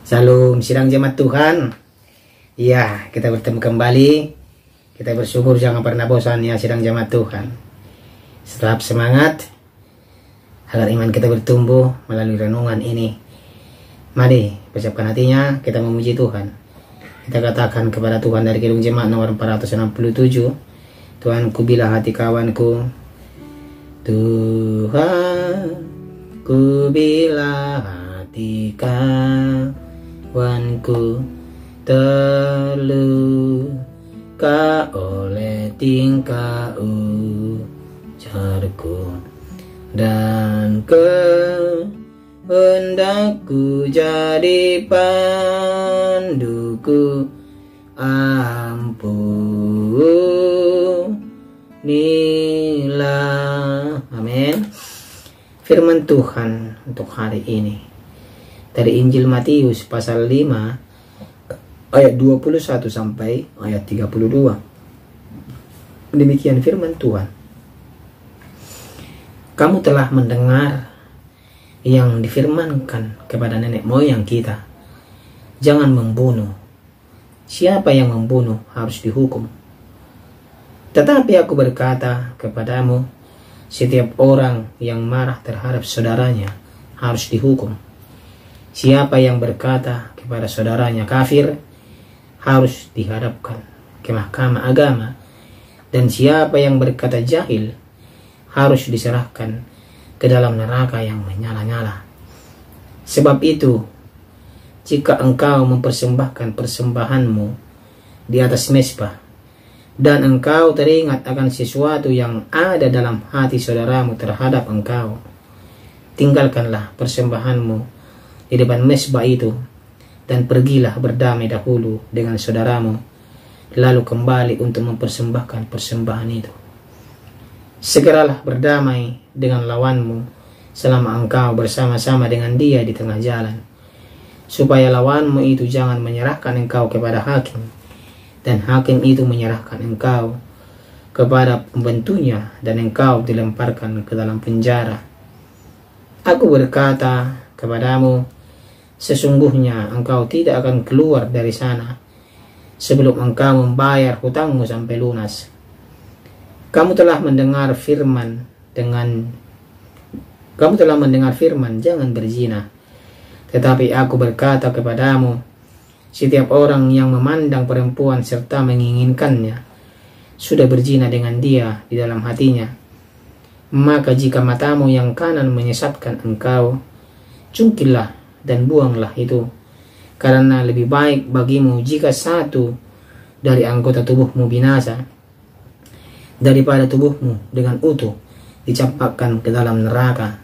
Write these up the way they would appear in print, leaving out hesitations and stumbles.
Salam sidang jemaat Tuhan. Ya, kita bertemu kembali. Kita bersyukur jangan pernah bosan ya sidang jemaat Tuhan. Tetap semangat agar iman kita bertumbuh melalui renungan ini. Mari persiapkan hatinya, kita memuji Tuhan. Kita katakan kepada Tuhan dari Kidung Jemaat nomor 467. Tuhanku bila hati kawanku, Tuhan ku bila hati kawanku terluka oleh tingkah ujarku dan kehendakku jadi panduku, ampunilah. Amin. Firman Tuhan untuk hari ini dari Injil Matius pasal 5 ayat 21 sampai ayat 32. Demikian firman Tuhan. Kamu telah mendengar yang difirmankan kepada nenek moyang kita, jangan membunuh. Siapa yang membunuh harus dihukum. Tetapi aku berkata kepadamu, setiap orang yang marah terhadap saudaranya harus dihukum. Siapa yang berkata kepada saudaranya kafir harus dihadapkan ke mahkamah agama, dan siapa yang berkata jahil harus diserahkan ke dalam neraka yang menyala-nyala. Sebab itu, jika engkau mempersembahkan persembahanmu di atas mezbah, dan engkau teringat akan sesuatu yang ada dalam hati saudaramu terhadap engkau, tinggalkanlah persembahanmu di depan mezbah itu, dan pergilah berdamai dahulu dengan saudaramu, lalu kembali untuk mempersembahkan persembahan itu. Segeralah berdamai dengan lawanmu selama engkau bersama-sama dengan dia di tengah jalan, supaya lawanmu itu jangan menyerahkan engkau kepada hakim, dan hakim itu menyerahkan engkau kepada pembantunya, dan engkau dilemparkan ke dalam penjara. Aku berkata kepadamu, sesungguhnya engkau tidak akan keluar dari sana sebelum engkau membayar hutangmu sampai lunas. Kamu telah mendengar firman, jangan berzina. Tetapi aku berkata kepadamu, setiap orang yang memandang perempuan serta menginginkannya sudah berzina dengan dia di dalam hatinya. Maka jika matamu yang kanan menyesatkan engkau, cungkillah dan buanglah itu, karena lebih baik bagimu jika satu dari anggota tubuhmu binasa daripada tubuhmu dengan utuh dicampakkan ke dalam neraka.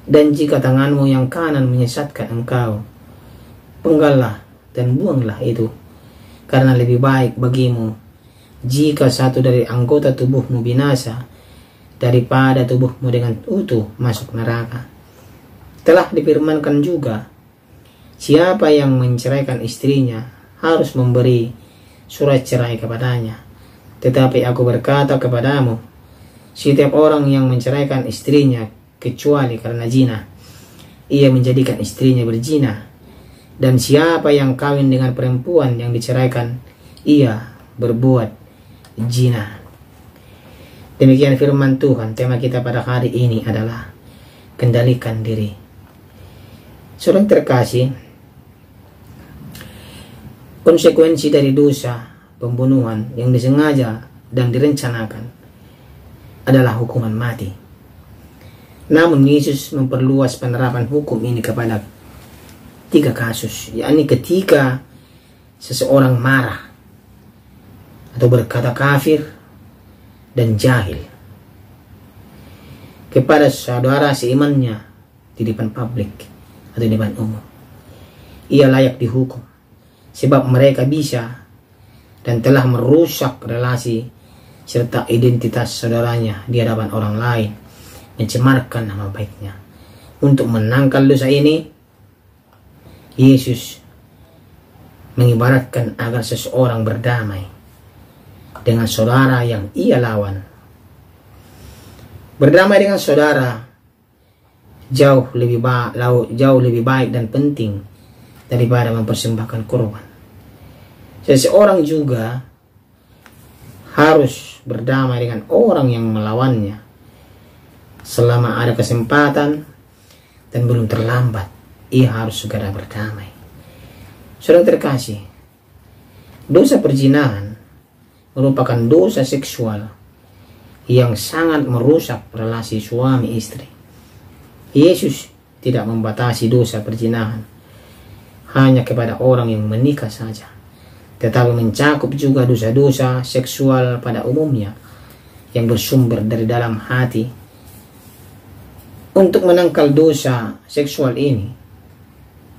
Dan jika tanganmu yang kanan menyesatkan engkau, penggallah dan buanglah itu, karena lebih baik bagimu jika satu dari anggota tubuhmu binasa daripada tubuhmu dengan utuh masuk neraka. Telah difirmankan juga, siapa yang menceraikan istrinya harus memberi surat cerai kepadanya. Tetapi aku berkata kepadamu, setiap orang yang menceraikan istrinya kecuali karena zina, ia menjadikan istrinya berzina. Dan siapa yang kawin dengan perempuan yang diceraikan, ia berbuat zina. Demikian firman Tuhan. Tema kita pada hari ini adalah kendalikan diri. Saudara terkasih, konsekuensi dari dosa pembunuhan yang disengaja dan direncanakan adalah hukuman mati. Namun Yesus memperluas penerapan hukum ini kepada 3 kasus, yakni ketika seseorang marah atau berkata kafir dan jahil kepada saudara seimannya di depan publik atau di depan umum. Ia layak dihukum sebab mereka bisa dan telah merusak relasi serta identitas saudaranya di hadapan orang lain, mencemarkan nama baiknya. Untuk menangkal dosa ini, Yesus mengibaratkan agar seseorang berdamai dengan saudara yang ia lawan. Berdamai dengan saudara jauh lebih baik dan penting daripada mempersembahkan korban. Seseorang juga harus berdamai dengan orang yang melawannya selama ada kesempatan dan belum terlambat. Ia harus segera berdamai. Saudara terkasih, dosa perzinahan merupakan dosa seksual yang sangat merusak relasi suami istri. Yesus tidak membatasi dosa perzinahan hanya kepada orang yang menikah saja, tetapi mencakup juga dosa-dosa seksual pada umumnya yang bersumber dari dalam hati. Untuk menangkal dosa seksual ini,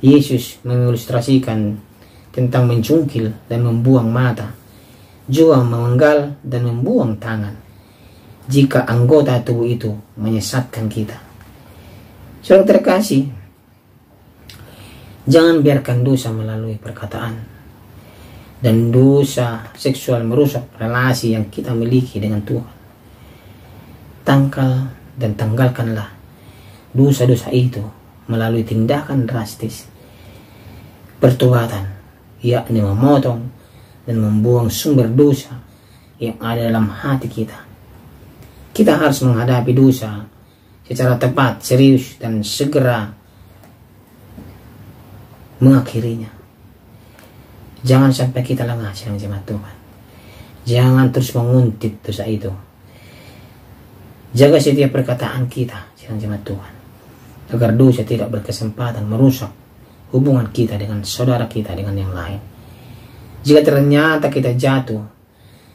Yesus mengilustrasikan tentang mencungkil dan membuang mata, juga memenggal dan membuang tangan, jika anggota tubuh itu menyesatkan kita. Saudara terkasih, jangan biarkan dosa melalui perkataan dan dosa seksual merusak relasi yang kita miliki dengan Tuhan. Tangkal dan tanggalkanlah dosa-dosa itu melalui tindakan drastis, pertobatan, yakni memotong dan membuang sumber dosa yang ada dalam hati kita. Kita harus menghadapi dosa secara tepat, serius, dan segera mengakhirinya. Jangan sampai kita lengah, sidang jemaat Tuhan. Jangan terus menguntit dosa itu. Jaga setiap perkataan kita, sidang jemaat Tuhan, agar dosa tidak berkesempatan merusak hubungan kita dengan saudara kita dengan yang lain. Jika ternyata kita jatuh,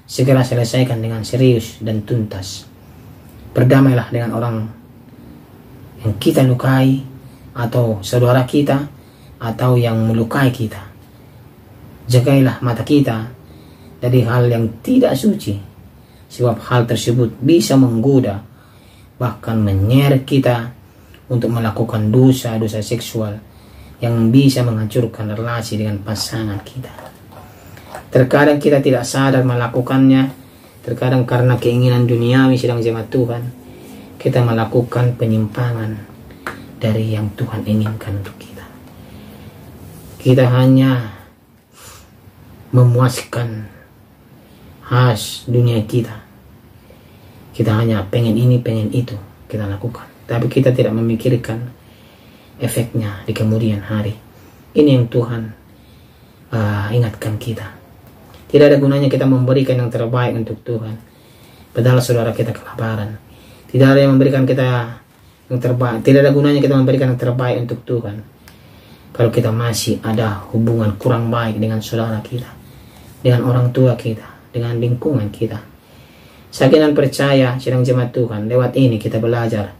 segera selesaikan dengan serius dan tuntas. Berdamailah dengan orang yang kita lukai, atau saudara kita, atau yang melukai kita. Jagailah mata kita dari hal yang tidak suci, sebab hal tersebut bisa menggoda, bahkan menyeret kita untuk melakukan dosa-dosa seksual yang bisa menghancurkan relasi dengan pasangan kita. Terkadang kita tidak sadar melakukannya. Terkadang karena keinginan duniawi, sidang jemaat Tuhan, kita melakukan penyimpangan dari yang Tuhan inginkan untuk kita. Kita hanya memuaskan khas dunia kita. Kita hanya pengen ini, pengen itu, kita lakukan. Tapi kita tidak memikirkan efeknya di kemudian hari. Ini yang Tuhan ingatkan kita. Tidak ada gunanya kita memberikan yang terbaik untuk Tuhan, padahal saudara kita kelaparan. Tidak ada yang memberikan kita yang terbaik. Tidak ada gunanya kita memberikan yang terbaik untuk Tuhan, kalau kita masih ada hubungan kurang baik dengan saudara kita, dengan orang tua kita, dengan lingkungan kita. Saya dan percaya, sidang jemaat Tuhan, lewat ini kita belajar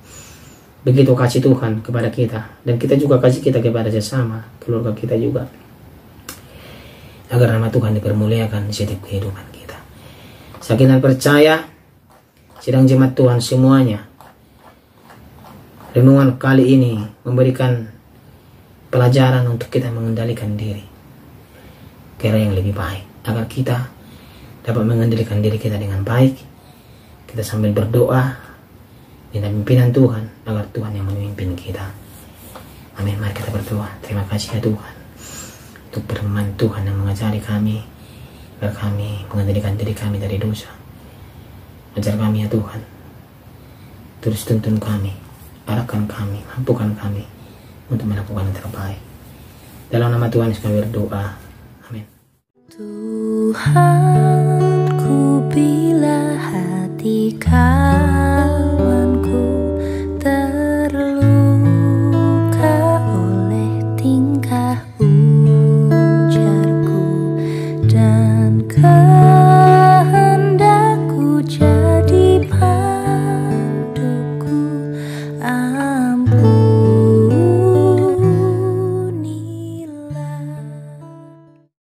begitu kasih Tuhan kepada kita, dan kita juga kasih kita kepada sesama, keluarga kita juga, agar nama Tuhan dipermuliakan di setiap kehidupan kita. Saya dan percaya, sidang jemaat Tuhan semuanya, renungan kali ini memberikan pelajaran untuk kita mengendalikan diri ke arah yang lebih baik, agar kita dapat mengendalikan diri kita dengan baik. Kita sambil berdoa minta pimpinan Tuhan, agar Tuhan yang memimpin kita. Amin. Mari kita berdoa. Terima kasih ya Tuhan untuk firman Tuhan yang mengajari kami, agar kami mengendalikan diri kami dari dosa. Ajar kami ya Tuhan, terus tuntun kami, arahkan kami, mampukan kami untuk melakukan yang terbaik. Dalam nama Tuhan kami berdoa. Amin. Tuhanku, bila hati kami